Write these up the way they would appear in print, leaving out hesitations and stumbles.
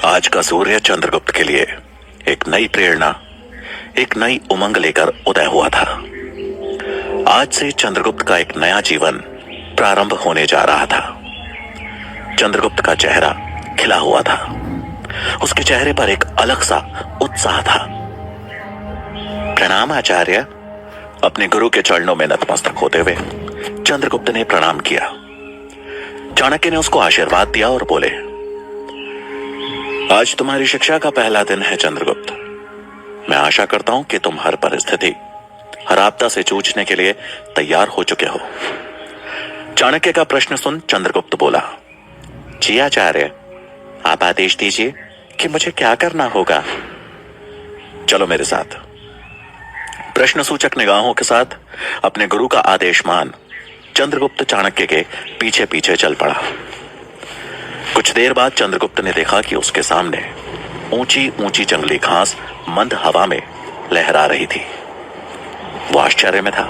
आज का सूर्य चंद्रगुप्त के लिए एक नई प्रेरणा, एक नई उमंग लेकर उदय हुआ था। आज से चंद्रगुप्त का एक नया जीवन प्रारंभ होने जा रहा था। चंद्रगुप्त का चेहरा खिला हुआ था। उसके चेहरे पर एक अलग सा उत्साह था। प्रणाम आचार्य। अपने गुरु के चरणों में नतमस्तक होते हुए चंद्रगुप्त ने प्रणाम किया। चाणक्य ने उसको आशीर्वाद दिया और बोले, आज तुम्हारी शिक्षा का पहला दिन है चंद्रगुप्त। मैं आशा करता हूं कि तुम हर परिस्थिति, हर आपदा से जूझने के लिए तैयार हो चुके हो। चाणक्य का प्रश्न सुन चंद्रगुप्त बोला, जी आचार्य, आप आदेश दीजिए कि मुझे क्या करना होगा। चलो मेरे साथ। प्रश्न सूचक निगाहों के साथ अपने गुरु का आदेश मान चंद्रगुप्त चाणक्य के पीछे पीछे चल पड़ा। कुछ देर बाद चंद्रगुप्त ने देखा कि उसके सामने ऊंची ऊंची जंगली घास मंद हवा में लहरा रही थी। वो आश्चर्य में था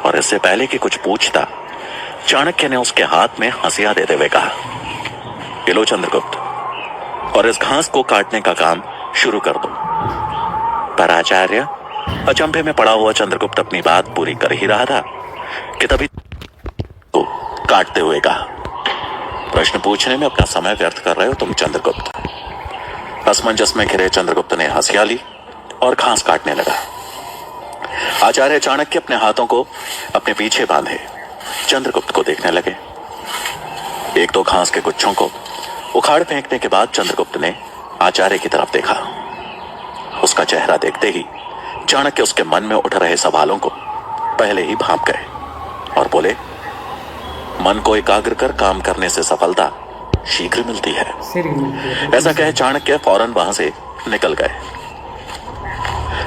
और इससे पहले कि कुछ पूछता, चाणक्य ने उसके हाथ में हंसिया देते हुए कहा, ये लो चंद्रगुप्त, और इस घास को काटने का काम शुरू कर दो। पर आचार्य, अचंभे में पड़ा हुआ चंद्रगुप्त अपनी बात पूरी कर ही रहा था कि तभी को काटते हुए कहा, प्रश्न पूछने में अपना समय व्यर्थ कर रहे हो तुम चंद्रगुप्त। असमंजस में घिरे चंद्रगुप्त ने हंसिया ली और घास काटने लगा। आचार्य चाणक्य अपने हाथों को अपने पीछे बांधे चंद्रगुप्त को देखने लगे। एक दो घास के गुच्छों को उखाड़ फेंकने के बाद चंद्रगुप्त ने आचार्य की तरफ देखा। उसका चेहरा देखते ही चाणक्य उसके मन में उठ रहे सवालों को पहले ही भांप गए और बोले, मन को एकाग्र कर काम करने से सफलता शीघ्र मिलती है। ऐसा कहे चाणक्य फौरन वहां से निकल गए।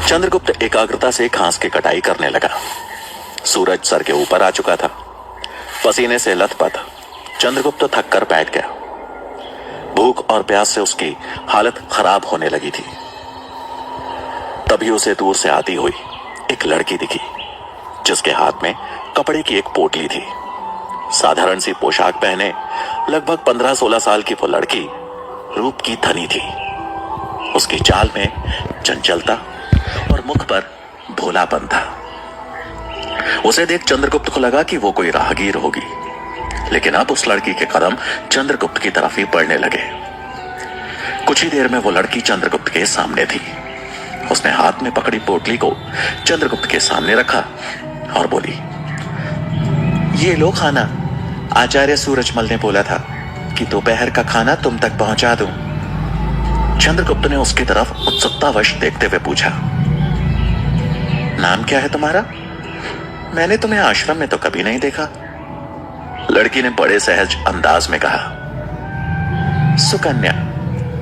चंद्रगुप्त एकाग्रता से घास की कटाई करने लगा। सूरज सर के ऊपर आ चुका था। पसीने से लथपथ चंद्रगुप्त थक कर बैठ गया। भूख और प्यास से उसकी हालत खराब होने लगी थी। तभी उसे दूर से आती हुई एक लड़की दिखी, जिसके हाथ में कपड़े की एक पोटली थी। साधारण सी पोशाक पहने लगभग 15-16 साल की वो लड़की रूप की धनी थी। उसकी चाल में चंचलता और मुख पर भोलापन था। उसे देख चंद्रगुप्त को लगा कि वो कोई राहगीर होगी, लेकिन अब उस लड़की के कदम चंद्रगुप्त की तरफ ही बढ़ने लगे। कुछ ही देर में वो लड़की चंद्रगुप्त के सामने थी। उसने हाथ में पकड़ी पोटली को चंद्रगुप्त के सामने रखा और बोली, ये लो खाना। आचार्य सूरजमल ने बोला था कि दोपहर का खाना तुम तक पहुंचा दूं। चंद्रगुप्त ने उसकी तरफ उत्सुकतावश देखते हुए पूछा, नाम क्या है तुम्हारा? मैंने तुम्हें आश्रम में तो कभी नहीं देखा। लड़की ने बड़े सहज अंदाज में कहा, सुकन्या।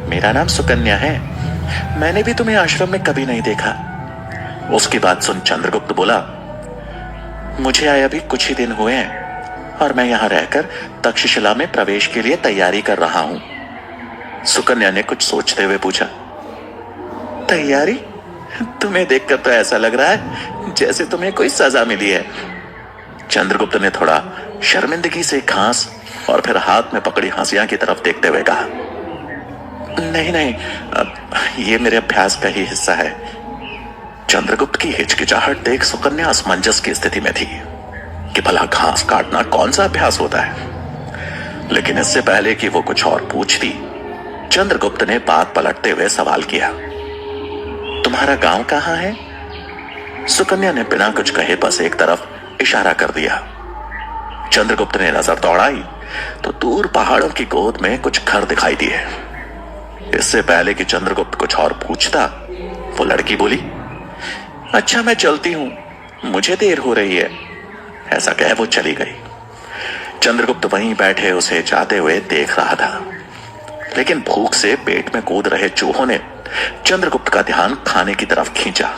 मेरा नाम सुकन्या है। मैंने भी तुम्हें आश्रम में कभी नहीं देखा। उसकी बात सुन चंद्रगुप्त बोला, मुझे आए अभी कुछ ही दिन हुए हैं और मैं यहां रहकर तक्षशिला में प्रवेश के लिए तैयारी कर रहा हूं। सुकन्या ने कुछ सोचते हुए पूछा, तैयारी? तुम्हें देखकर तो ऐसा लग रहा है जैसे तुम्हें कोई सजा मिली है। चंद्रगुप्त ने थोड़ा शर्मिंदगी से घास और फिर हाथ में पकड़ी हंसिया की तरफ देखते हुए कहा, नहीं नहीं, ये मेरे अभ्यास का ही हिस्सा है। चंद्रगुप्त की हिचकिचाहट देख सुकन्या असमंजस की स्थिति में थी कि भला घास काटना कौन सा अभ्यास होता है। लेकिन इससे पहले कि वो कुछ और पूछती, चंद्रगुप्त ने बात पलटते हुए सवाल किया, तुम्हारा गांव कहां है? सुकन्या ने बिना कुछ कहे बस एक तरफ इशारा कर दिया। चंद्रगुप्त ने नजर दौड़ाई तो दूर पहाड़ों की गोद में कुछ घर दिखाई दिए। इससे पहले कि चंद्रगुप्त कुछ और पूछता, वो लड़की बोली, अच्छा मैं चलती हूं, मुझे देर हो रही है। ऐसा कह वो चली गई। चंद्रगुप्त वहीं बैठे उसे जाते हुए देख रहा था, लेकिन भूख से पेट में कूद रहे चूहों ने चंद्रगुप्त का ध्यान खाने की तरफ खींचा।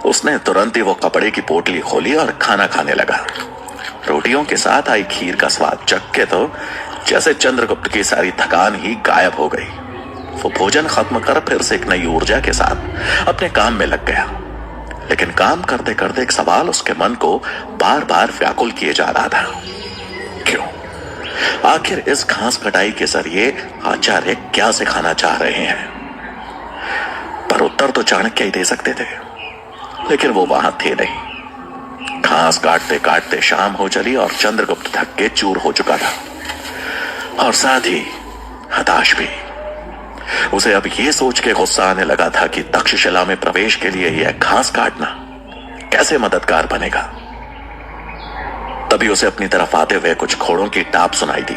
उसने तुरंत ही वो कपड़े की पोटली खोली और खाना खाने लगा। रोटियों के साथ आई खीर का स्वाद चख के तो जैसे चंद्रगुप्त की सारी थकान ही गायब हो गई। वो भोजन खत्म कर फिर से एक नई ऊर्जा के साथ अपने काम में लग गया। लेकिन काम करते करते एक सवाल उसके मन को बार बार व्याकुल किए जा रहा था, क्यों आखिर इस घास कटाई के जरिए आचार्य क्या सिखाना चाह रहे हैं? पर उत्तर तो चाणक्य ही दे सकते थे, लेकिन वो वहां थे नहीं। घास काटते काटते शाम हो चली और चंद्रगुप्त थक के चूर हो चुका था, और साथ ही हताश भी। उसे अब यह सोच के गुस्सा आने लगा था कि तक्षशिला में प्रवेश के लिए यह घास काटना कैसे मददगार बनेगा। तभी उसे अपनी तरफ आते हुए कुछ घोड़ों की टाप सुनाई दी।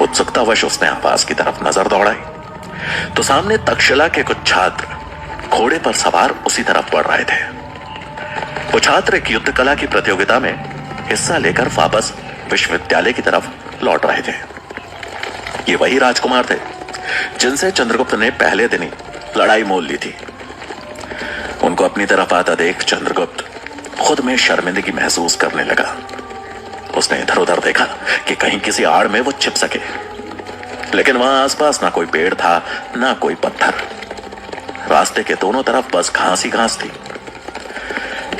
उत्सुकतावश उसने आवाज की तरफ नजर दौड़ाई तो सामने तक्षशिला के कुछ छात्र घोड़े पर सवार उसी तरफ बढ़ रहे थे। वो छात्र एक युद्ध कला की प्रतियोगिता में हिस्सा लेकर वापस विश्वविद्यालय की तरफ लौट रहे थे। ये वही राजकुमार थे जिनसे चंद्रगुप्त ने पहले दिन ही लड़ाई मोल ली थी। उनको अपनी तरफ आता देख चंद्रगुप्त खुद में शर्मिंदगी महसूस करने लगा। उसने इधर उधर देखा कि कहीं किसी आड़ में वो छिप सके, लेकिन वहां आसपास ना कोई पेड़ था ना कोई पत्थर। रास्ते के दोनों तरफ बस घास ही घास थी।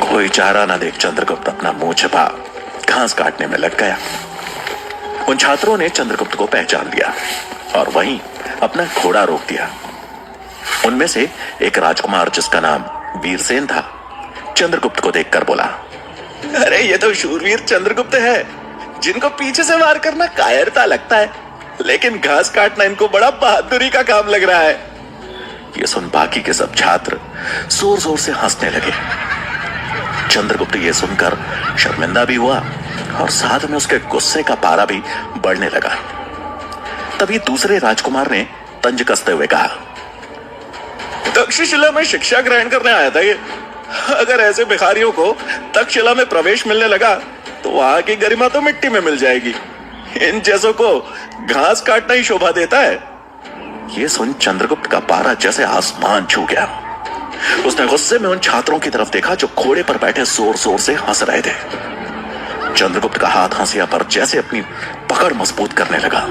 कोई चारा ना देख चंद्रगुप्त अपना मुंह छिपा घास काटने में लग गया। उन छात्रों ने चंद्रगुप्त को पहचान लिया और वहीं अपना घोड़ा रोक दिया। उनमें से एक राजकुमार जिसका नाम वीरसेन था, चंद्रगुप्त को देखकर बोला, अरे ये तो शूरवीर चंद्रगुप्त है, जिनको पीछे से वार करना कायरता लगता है, लेकिन घास काटना इनको बड़ा बहादुरी का काम लग रहा है। ये सुन बाकी के सब छात्र जोर जोर से हंसने लगे। चंद्रगुप्त ये सुनकर शर्मिंदा भी हुआ और साथ में उसके गुस्से का पारा भी बढ़ने लगा। तभी दूसरे राजकुमार ने तंज कसते हुए कहा, तक्षशिला में शिक्षा ग्रहण करने आया था ये। अगर ऐसे भिखारियों को तक्षशिला में प्रवेश मिलने लगा तो वहां की गरिमा तो मिट्टी में मिल जाएगी। इन जैसों को घास काटना ही शोभा देता है। ये सुन चंद्रगुप्त का पारा जैसे आसमान छू गया। उसने गुस्से में उन छात्रों की तरफ देखा जो घोड़े पर बैठे जोर जोर से हंस रहे थे। चंद्रगुप्त का हाथ हंसिया पर जैसे अपनी पकड़ मजबूत करने लगा।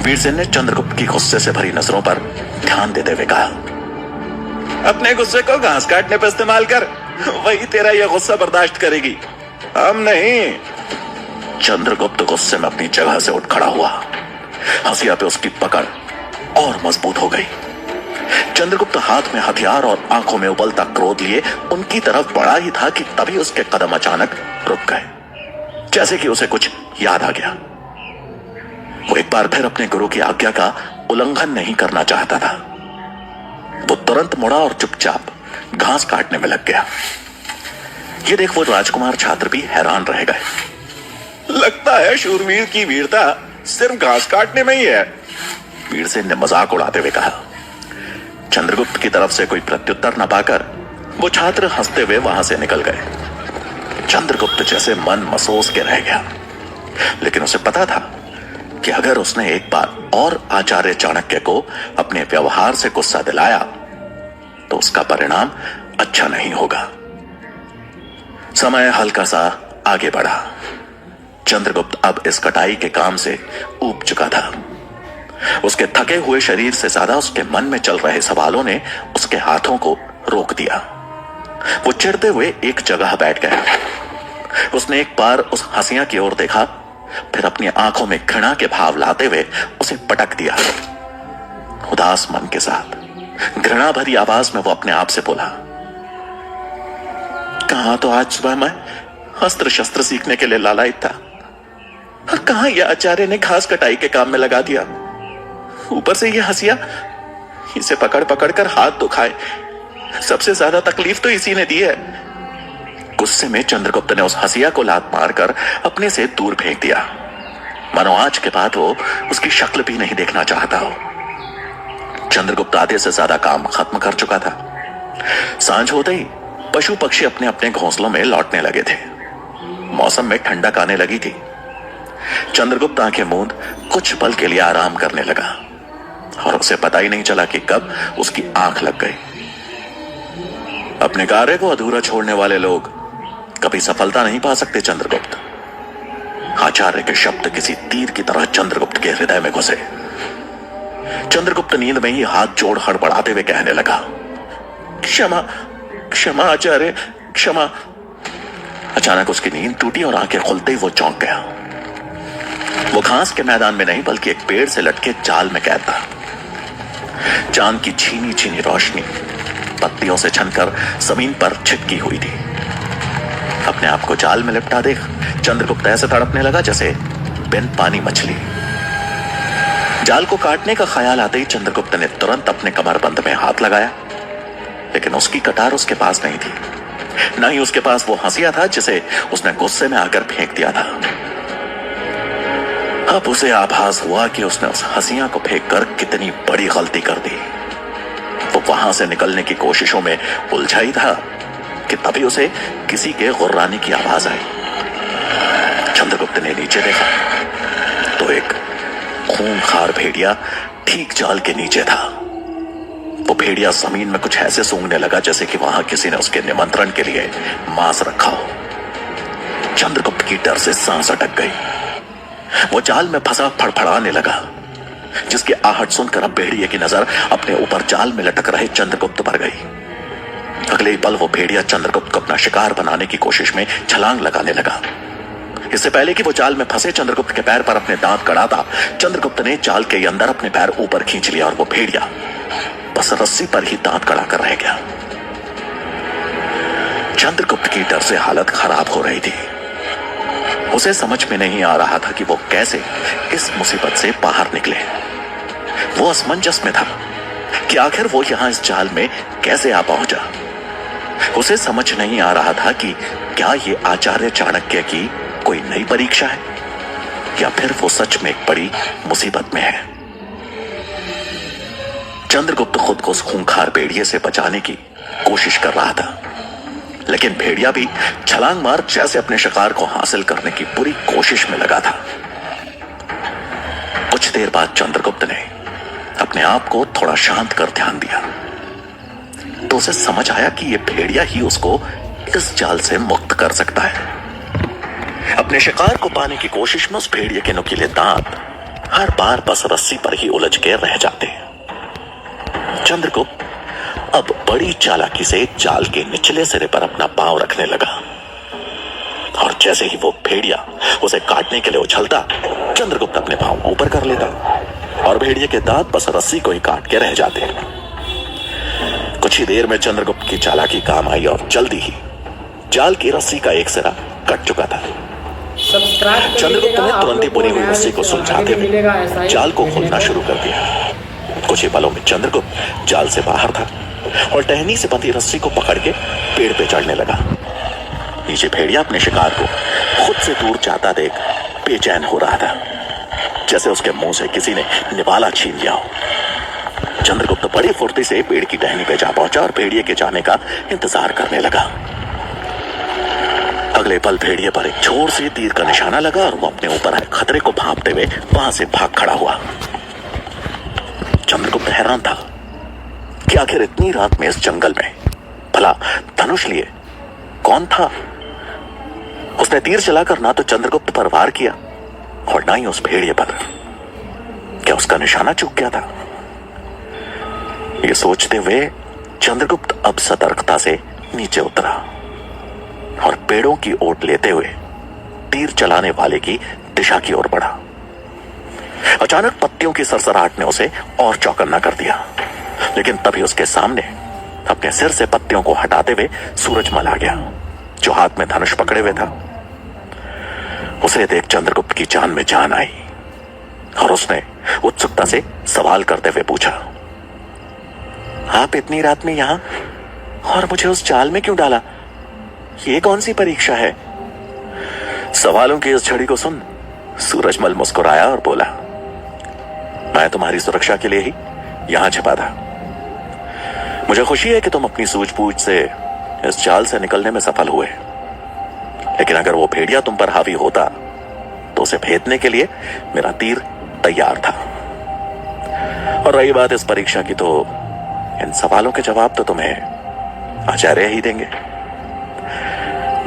वीरसेन ने चंद्रगुप्त की गुस्से से भरी नजरों पर ध्यान देते हुए कहा, अपने गुस्से को घास काटने पर इस्तेमाल कर, वही तेरा यह गुस्सा बर्दाश्त करेगी, हम नहीं। चंद्रगुप्त गुस्से में अपनी जगह से उठ खड़ा हुआ। हंसिया पे उसकी पकड़ और मजबूत हो गई। चंद्रगुप्त हाथ में हथियार और आंखों में उबलता क्रोध लिए उनकी तरफ बढ़ा ही था कि तभी उसके कदम अचानक रुक गए, जैसे कि उसे कुछ याद आ गया। वो एक बार फिर अपने गुरु की आज्ञा का उल्लंघन नहीं करना चाहता था। वो तुरंत मुड़ा और चुपचाप घास काटने में लग गया। ये देख वो राजकुमार छात्र भी हैरान रह गए। लगता है शूरवीर की वीरता सिर्फ घास काटने में ही है, वीरसेन ने मजाक उड़ाते हुए कहा। चंद्रगुप्त की तरफ से कोई प्रत्युत्तर न पाकर वो छात्र हंसते हुए वहां से निकल गए। चंद्रगुप्त जैसे मन मसोस के रह गया, लेकिन उसे पता था कि अगर उसने एक बार और आचार्य चाणक्य को अपने व्यवहार से गुस्सा दिलाया तो उसका परिणाम अच्छा नहीं होगा। समय हल्का सा आगे बढ़ा। चंद्रगुप्त अब इस कटाई के काम से ऊब चुका था। उसके थके हुए शरीर से ज्यादा उसके मन में चल रहे सवालों ने उसके हाथों को रोक दिया। वो चिढ़ते हुए एक जगह बैठ गया। उसने एक बार उस हंसिया की ओर देखा, फिर अपनी आंखों में घृणा के भाव लाते हुए उसे पटक दिया। उदास मन के साथ घृणा भरी आवाज में वो अपने आप से बोला, कहां तो आज सुबह मैं अस्त्र शस्त्र सीखने के लिए लालायित था, और कहां यह आचार्य ने घास कटाई के काम में लगा दिया। ऊपर से यह हंसिया, इसे पकड़ पकड़ कर हाथ दुखाए। सबसे ज्यादा तकलीफ तो इसी ने दी है। गुस्से में चंद्रगुप्त ने उस हंसिया को लात मारकर अपने से दूर फेंक दिया, मानो आज के बाद वो उसकी शक्ल भी नहीं देखना चाहता हो। चंद्रगुप्त आधे से ज्यादा काम खत्म कर चुका था। सांझ होते ही पशु पक्षी अपने अपने घोंसलों में लौटने लगे थे। मौसम में ठंडक आने लगी थी। चंद्रगुप्त आंखें मूंद कुछ पल के लिए आराम करने लगा, और उसे पता ही नहीं चला कि कब उसकी आंख लग गई। अपने कार्य को अधूरा छोड़ने वाले लोग कभी सफलता नहीं पा सकते। चंद्रगुप्त, आचार्य के शब्द किसी तीर की तरह चंद्रगुप्त के हृदय में घुसे। चंद्रगुप्त नींद में ही हाथ जोड़ हड़बड़ाते हुए कहने लगा, क्षमा क्षमा आचार्य, क्षमा। अचानक उसकी नींद टूटी और आंखें खुलते ही वो चौंक गया। वो घास के मैदान में नहीं बल्कि एक पेड़ से लटके जाल में कैद था। चांद की छीनी छीनी रोशनी पत्तियों से छनकर जमीन पर छिटकी हुई थी। अपने आप को जाल में लिपटा देख चंद्रगुप्त ऐसे तड़पने लगा जैसे बिन पानी मछली। जाल को काटने का ख्याल आते ही चंद्रगुप्त ने तुरंत अपने कमरबंद में हाथ लगाया, लेकिन उसकी कटार उसके पास नहीं थी। न ही उसके पास वो हंसिया था जिसे उसने गुस्से में आकर फेंक दिया था। अब उसे आभास हुआ कि उसने उस हंसिया को फेंककर कितनी बड़ी गलती कर दी। वो वहां से निकलने की कोशिशों में उलझा ही था कि तभी उसे किसी के गुर्राने की आवाज आई। चंद्रगुप्त ने नीचे देखा तो एक खूंखार भेड़िया ठीक जाल के नीचे था। वो भेड़िया जमीन में कुछ ऐसे सूंघने लगा जैसे कि वहां किसी ने उसके निमंत्रण के लिए मांस रखा हो। चंद्रगुप्त की डर से सांस अटक गई। वो जाल में फंसा फड़फड़ाने लगा, जिसकी आहट सुनकर अब भेड़िए की नजर अपने ऊपर जाल में लटक रहे चंद्रगुप्त पर गई। अगले ही पल वो भेड़िया चंद्रगुप्त को अपना शिकार बनाने की कोशिश में छलांग लगाने लगा। इससे पहले कि वो जाल में फंसे चंद्रगुप्त के पैर पर अपने दांत कड़ाता, चंद्रगुप्त ने जाल के अंदर अपने पैर ऊपर खींच लिया और वो भेड़िया बस रस्सी पर ही दांत कड़ाकर रह गया। चंद्रगुप्त की डर से हालत खराब हो रही थी। उसे समझ में नहीं आ रहा था कि वो कैसे इस मुसीबत से बाहर निकले। वो असमंजस में था कि आखिर वो यहां इस जाल में कैसे आ पहुंचा। उसे समझ नहीं आ रहा था कि क्या ये आचार्य चाणक्य की कोई नई परीक्षा है या फिर वो सच में एक बड़ी मुसीबत में है। चंद्रगुप्त खुद को उस खूंखार भेड़िए से बचाने की कोशिश कर रहा था, लेकिन भेड़िया भी छलांग मार जैसे अपने शिकार को हासिल करने की पूरी कोशिश में लगा था। कुछ देर बाद चंद्रगुप्त ने अपने आप को थोड़ा शांत कर ध्यान दिया तो उसे समझ आया कि यह भेड़िया ही उसको इस जाल से मुक्त कर सकता है। अपने शिकार को पाने की कोशिश में उस भेड़िए के नुकीले दांत हर बार बस रस्सी पर ही उलझ के रह जाते। चंद्रगुप्त अब बड़ी चालाकी से जाल के निचले सिरे पर अपना पांव रखने लगा और जैसे ही वो भेड़िया उसे काटने के लिए उछलता, चंद्रगुप्त अपने पांव ऊपर कर लेता और भेड़िए के दांत बस रस्सी को ही काट के रह जाते। कुछ ही देर में चंद्रगुप्त की चालाकी काम आई और जल्दी ही जाल की रस्सी का एक सिरा कट चुका था। चंद्रगुप्त ने तुरंत ही बुनी हुई रस्सी को सुलझाते हुए जाल को खोलना शुरू कर दिया। कुछ ही पलों में चंद्रगुप्त जाल से बाहर था और टहनी से बंधी रस्सी को पकड़ के पेड़ पे चढ़ने लगा। नीचे भेड़िया अपने शिकार को खुद से दूर जाता देख बेचैन हो रहा था, जैसे उसके मुंह से किसी ने निवाला छीन लिया हो। चंद्रगुप्त बड़ी फुर्ती से पेड़ की टहनी पे जा पहुंचा और भेड़िए के जाने का इंतजार करने लगा। अगले पल भेड़िए पर एक जोर से तीर का निशाना लगा और वो अपने ऊपर आए खतरे को भांपते हुए वहां से भाग खड़ा हुआ। चंद्रगुप्त हैरान था कि आखिर इतनी रात में इस जंगल में भला धनुष लिए कौन था। उसने तीर चलाकर ना तो चंद्रगुप्त पर वार किया और ना ही उस भेड़िए पर। क्या उसका निशाना चूक गया था? ये सोचते हुए चंद्रगुप्त अब सतर्कता से नीचे उतरा और पेड़ों की ओट लेते हुए तीर चलाने वाले की दिशा की ओर बढ़ा। अचानक पत्तियों की सरसराहट ने उसे और चौकन्ना कर दिया, लेकिन तभी उसके सामने अपने सिर से पत्तियों को हटाते हुए सूरजमल आ गया, जो हाथ में धनुष पकड़े हुए था। उसे देख चंद्रगुप्त की जान में जान आई और उसने उत्सुकता से सवाल करते हुए पूछा, आप इतनी रात में यहां और मुझे उस जाल में क्यों डाला? ये कौन सी परीक्षा है? सवालों की इस छड़ी को सुन सूरजमल मुस्कुराया और बोला, मैं तुम्हारी सुरक्षा के लिए ही यहां छिपा था। मुझे खुशी है कि तुम अपनी सूझबूझ से इस जाल से निकलने में सफल हुए, लेकिन अगर वो भेड़िया तुम पर हावी होता तो उसे भेदने के लिए मेरा तीर तैयार था। और रही बात इस परीक्षा की, तो इन सवालों के जवाब तो तुम्हें आचार्य ही देंगे।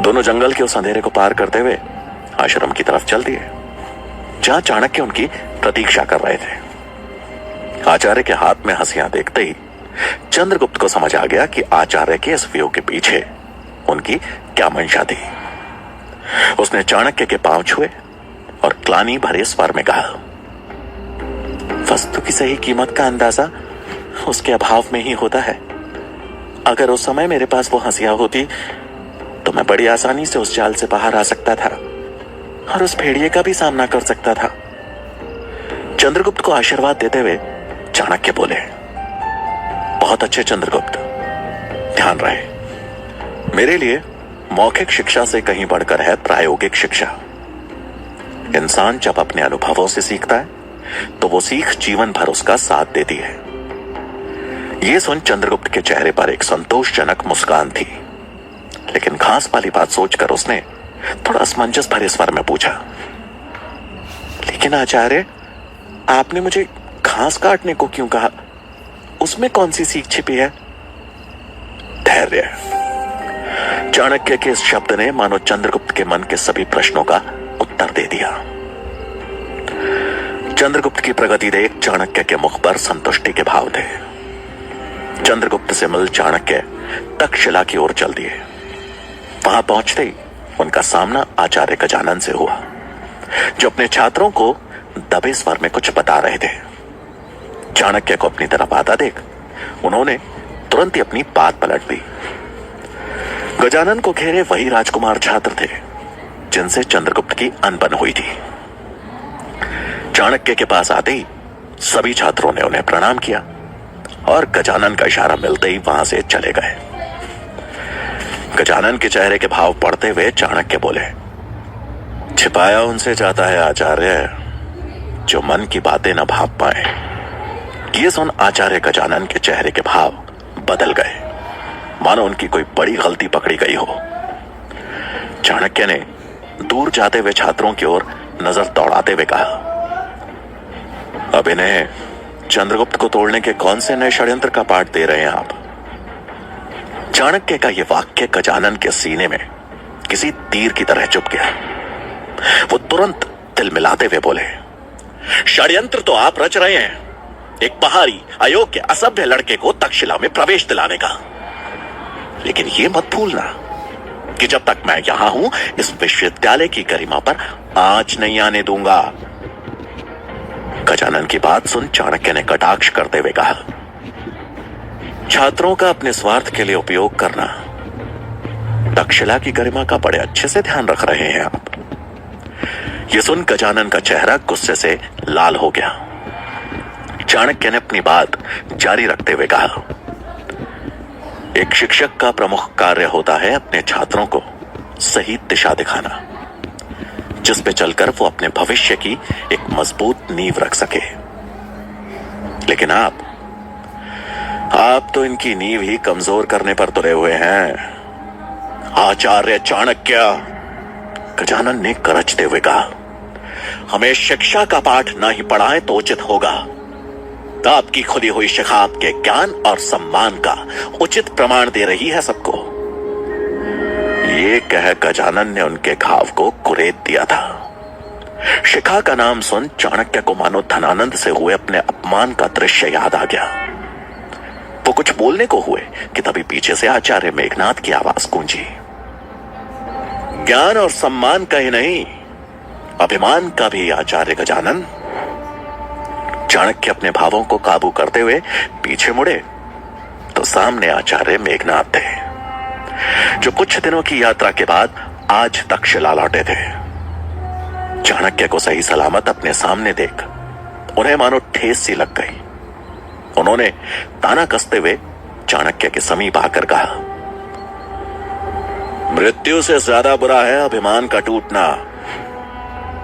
दोनों जंगल के उस अंधेरे को पार करते हुए आश्रम की तरफ चल दिए, जहां चाणक्य उनकी प्रतीक्षा कर रहे थे। आचार्य के हाथ में हंसियां देखते ही चंद्रगुप्त को समझ आ गया कि आचार्य के इस व्यू के पीछे उनकी क्या मंशा थी। उसने चाणक्य के पांव छुए और ग्लानि भरे स्वर में कहा, वस्तु की सही कीमत का अंदाजा उसके अभाव में ही होता है। अगर उस समय मेरे पास वो हंसिया होती तो मैं बड़ी आसानी से उस जाल से बाहर आ सकता था और उस भेड़िए का भी सामना कर सकता था। चंद्रगुप्त को आशीर्वाद देते हुए चाणक्य बोले, बहुत अच्छे चंद्रगुप्त, ध्यान रहे मेरे लिए मौखिक शिक्षा से कहीं बढ़कर है प्रायोगिक शिक्षा। इंसान जब अपने अनुभवों से सीखता है तो वो सीख जीवन भर उसका साथ देती है। ये सुन चंद्रगुप्त के चेहरे पर एक संतोषजनक मुस्कान थी, लेकिन घास वाली बात सोचकर उसने थोड़ा असमंजस भरे स्वर में पूछा, लेकिन आचार्य, आपने मुझे घास काटने को क्यों कहा? उसमें कौन सी सीख छिपी है? धैर्य। चाणक्य के इस शब्द ने मानो चंद्रगुप्त के मन के सभी प्रश्नों का उत्तर दे दिया। चंद्रगुप्त की प्रगति देख चाणक्य के मुख पर संतुष्टि के भाव थे। चंद्रगुप्त से मिल चाणक्य तक्षशिला की ओर चल दिए। वहां पहुंचते ही उनका सामना आचार्य गजानन से हुआ, जो अपने छात्रों को दबे स्वर में कुछ बता रहे थे। चाणक्य को अपनी तरफ आता देख उन्होंने तुरंत ही अपनी बात पलट दी। गजानन को घेरे वही राजकुमार छात्र थे जिनसे चंद्रगुप्त की अनबन हुई थी। चाणक्य के पास आते ही सभी छात्रों ने उन्हें प्रणाम किया और गजानन का इशारा मिलते ही वहां से चले गए। गजानन के चेहरे के भाव पढ़ते हुए चाणक्य बोले, छिपाया उनसे जाता है आचार्य जो मन की बातें न भाप पाए। ये सुन आचार्य गजानन के चेहरे के भाव बदल गए, मानो उनकी कोई बड़ी गलती पकड़ी गई हो। चाणक्य ने दूर जाते हुए छात्रों की ओर नजर दौड़ाते हुए कहा, अब इन्हें चंद्रगुप्त को तोड़ने के कौन से नए षड्यंत्र का पाठ दे रहे हैं आप? चाणक्य का यह वाक्य गजानन के सीने में किसी तीर की तरह चुभ गया। वो तुरंत दिल मिलाते हुए बोले, षड्यंत्र तो आप रच रहे हैं, एक पहाड़ी अयोग्य असभ्य लड़के को तक्षशिला में प्रवेश दिलाने का। लेकिन यह मत भूलना कि जब तक मैं यहां हूं इस विश्वविद्यालय की गरिमा पर आंच नहीं आने दूंगा। गजानन की बात सुन चाणक्य ने कटाक्ष करते हुए कहा, छात्रों का अपने स्वार्थ के लिए उपयोग करना, तक्षशिला की गरिमा का बड़े अच्छे से ध्यान रख रहे हैं आप। यह सुन गजानन का चेहरा गुस्से से लाल हो गया। चाणक्य ने अपनी बात जारी रखते हुए कहा, एक शिक्षक का प्रमुख कार्य होता है अपने छात्रों को सही दिशा दिखाना, जिस पे चलकर वो अपने भविष्य की एक मजबूत नींव रख सके। लेकिन आप तो इनकी नींव ही कमजोर करने पर तुले हुए हैं आचार्य चाणक्य। गजानन ने गरजते हुए कहा, हमें शिक्षा का पाठ ना ही पढ़ाएं तो उचित होगा। आपकी खुली हुई शिक्षा आपके ज्ञान और सम्मान का उचित प्रमाण दे रही है सबको। ये कह गजानन ने उनके घाव को कुरेद दिया था। शिखा का नाम सुन चाणक्य को मानो धनानंद से हुए अपने अपमान का दृश्य याद आ गया। वो कुछ बोलने को हुए कि तभी पीछे से आचार्य मेघनाद की आवाज गूंजी, ज्ञान और सम्मान का ही नहीं, अभिमान का भी आचार्य गजानन। चाणक्य अपने भावों को काबू करते हुए पीछे मुड़े तो सामने आचार्य मेघनाद थे, जो कुछ दिनों की यात्रा के बाद आज तक्षशिला लौटे थे। चाणक्य को सही सलामत अपने सामने देख उन्हें मानो ठेस सी लग गई। उन्होंने ताना कसते हुए चाणक्य के समीप आकर कहा, मृत्यु से ज्यादा बुरा है अभिमान का टूटना,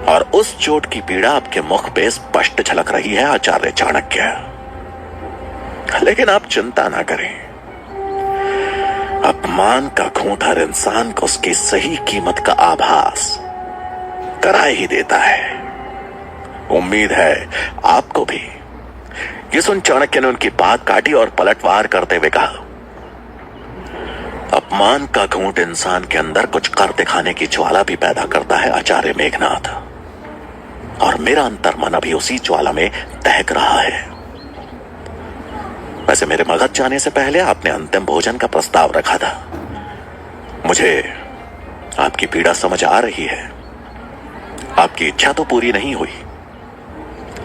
और उस चोट की पीड़ा आपके मुख पे स्पष्ट झलक रही है आचार्य चाणक्य। लेकिन आप चिंता ना करें, अपमान का घूंट हर इंसान को उसकी सही कीमत का आभास करा ही देता है। उम्मीद है आपको भी। ये सुन चाणक्य ने उनकी बात काटी और पलटवार करते हुए कहा, अपमान का घूंट इंसान के अंदर कुछ कर दिखाने की ज्वाला भी पैदा करता है आचार्य मेघनाथ, और मेरा अंतर्मन अभी उसी ज्वाला में दहक रहा है। वैसे मेरे मगध जाने से पहले आपने अंतिम भोजन का प्रस्ताव रखा था। मुझे आपकी पीड़ा समझ आ रही है। आपकी इच्छा तो पूरी नहीं हुई,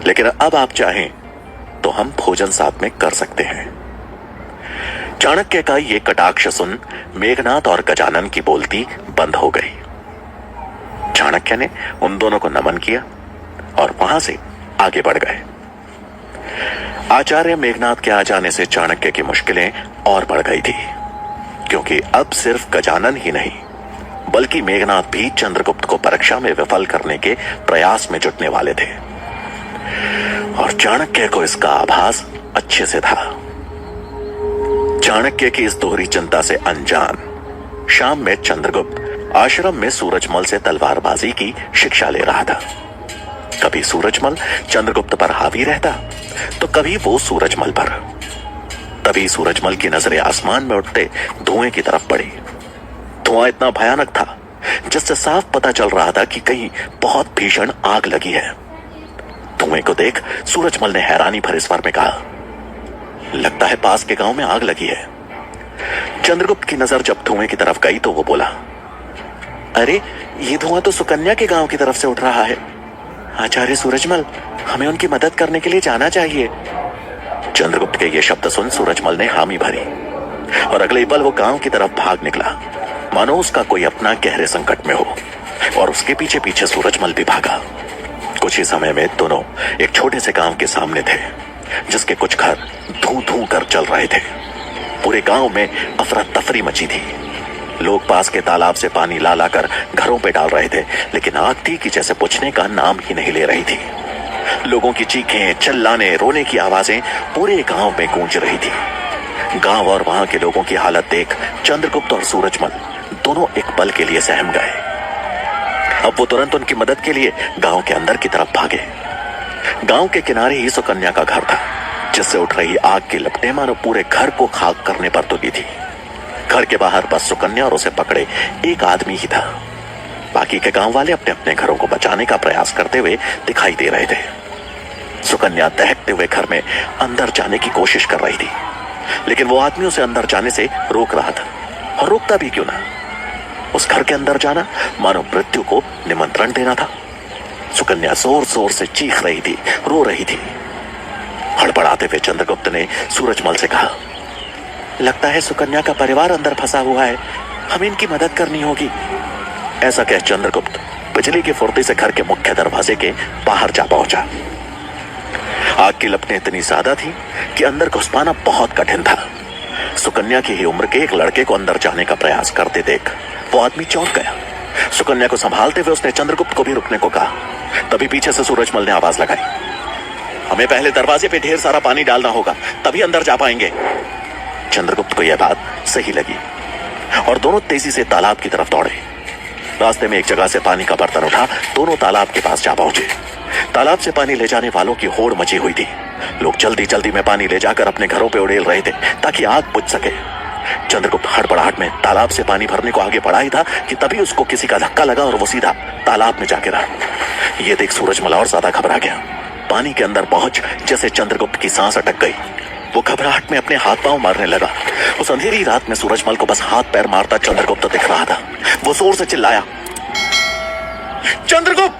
लेकिन अब आप चाहें तो हम भोजन साथ में कर सकते हैं। चाणक्य का ये कटाक्ष सुन मेघनाद और गजानन की बोलती बंद हो गई। चाणक्य ने उन दोनों को नमन किया और वहां से आगे बढ़ गए। आचार्य मेघनाद के आ जाने से चाणक्य की मुश्किलें और बढ़ गई थी, क्योंकि अब सिर्फ गजानन ही नहीं बल्कि मेघनाद भी चंद्रगुप्त को परीक्षा में विफल करने के प्रयास में जुटने वाले थे, और चाणक्य को इसका आभास अच्छे से था। चाणक्य की इस दोहरी चिंता से अनजान शाम में चंद्रगुप्त आश्रम में सूरजमल से तलवारबाजी की शिक्षा ले रहा था। कभी सूरजमल चंद्रगुप्त पर हावी रहता तो कभी वो सूरजमल पर। तभी सूरजमल की नजरें आसमान में उठते धुएं की तरफ पड़ी। धुआं इतना भयानक था जिससे साफ पता चल रहा था कि कहीं बहुत भीषण आग लगी है। धुएं को देख सूरजमल ने हैरानी भरे स्वर में कहा, लगता है पास के गांव में आग लगी है। चंद्रगुप्त की नजर जब धुएं की तरफ गई तो वो बोला, अरे ये धुआं तो सुकन्या के गांव की तरफ से उठ रहा है। आचार्य सूरजमल, हमें उनकी मदद करने के लिए जाना चाहिए। चंद्रगुप्त के ये शब्द सुन सूरजमल ने हामी भरी और अगले पल वो गांव की तरफ भाग निकला, मानो उसका कोई अपना गहरे संकट में हो, और उसके पीछे पीछे सूरजमल भी भागा। कुछ ही समय में दोनों एक छोटे से गांव के सामने थे, जिसके कुछ घर धू धू कर चल रहे थे। पूरे गांव में अफरा तफरी मची थी। लोग पास के तालाब से पानी ला लाकर घरों पे डाल रहे थे, लेकिन आग थी कि जैसे बुझने का नाम ही नहीं ले रही थी। लोगों की चीखें, चिल्लाने, रोने की आवाजें पूरे गांव में गूंज रही थी। गांव और वहां के लोगों की हालत देख चंद्रगुप्त और सूरजमल दोनों एक पल के लिए सहम गए। अब वो तुरंत उनकी मदद के लिए गांव के अंदर की तरफ भागे। गांव के किनारे ही सुकन्या का घर था, जिससे उठ रही आग की लपटें मानो पूरे घर को खाक करने पर तुली थी। घर के बाहर बस सुकन्या और उसे पकड़े एक आदमी ही था। बाकी के गांव वाले अपने अपने घरों को बचाने का प्रयास करते हुए दिखाई दे रहे थे। सुकन्या दहकते हुए घर में अंदर जाने की कोशिश कर रही थी, लेकिन वो आदमी उसे अंदर जाने से रोक रहा था, और रोकता भी क्यों ना। उस घर के अंदर जाना मानो मृत्यु को निमंत्रण देना था। सुकन्या जोर जोर से चीख रही थी, रो रही थी। हड़बड़ाते हुए चंद्रगुप्त ने सूरजमल से कहा, लगता है सुकन्या का परिवार अंदर फंसा हुआ है, हमें इनकी मदद करनी होगी। ऐसा कह चंद्रगुप्त बिजली की फुर्ती से घर के मुख्य दरवाजे के बाहर जा पहुंचा। आग की लपटें इतनी ज्यादा थी कि अंदर घुस पाना बहुत कठिन था। सुकन्या की ही उम्र के एक लड़के को अंदर जाने का प्रयास करते देख वो आदमी चौंक गया। सुकन्या को संभालते हुए उसने चंद्रगुप्त को भी रुकने को कहा। तभी पीछे से सूरजमल ने आवाज लगाई, हमें पहले दरवाजे पे ढेर सारा पानी डालना होगा, तभी अंदर जा पाएंगे। चंद्रगुप्त को यह बात सही लगी और दोनों तेजी से तालाब की तरफ दौड़े। रास्ते में एक जगह से पानी का बर्तन उठा दोनों तालाब के पास जा पहुंचे। तालाब से पानी ले जाने वालों की होड़ मची हुई थी। लोग जल्दी जल्दी में पानी ले जाकर अपने घरों पे उड़ेल रहे थे ताकि आग बुझ सके। चंद्रगुप्त हड़बड़ाहट में तालाब से पानी भरने को आगे बढ़ा ही था कि तभी उसको किसी का धक्का लगा और वो सीधा तालाब में जा गिरा। ये देख सूरजमल और ज्यादा घबरा गया। पानी के अंदर पहुंच जैसे चंद्रगुप्त की सांस अटक गई। वो घबराहट में अपने हाथ पांव मारने लगा। उस अंधेरी रात में सूरजमल को बस हाथ पैर मारता चंद्रगुप्त दिख रहा था। वो जोर से चिल्लाया, चंद्रगुप्त,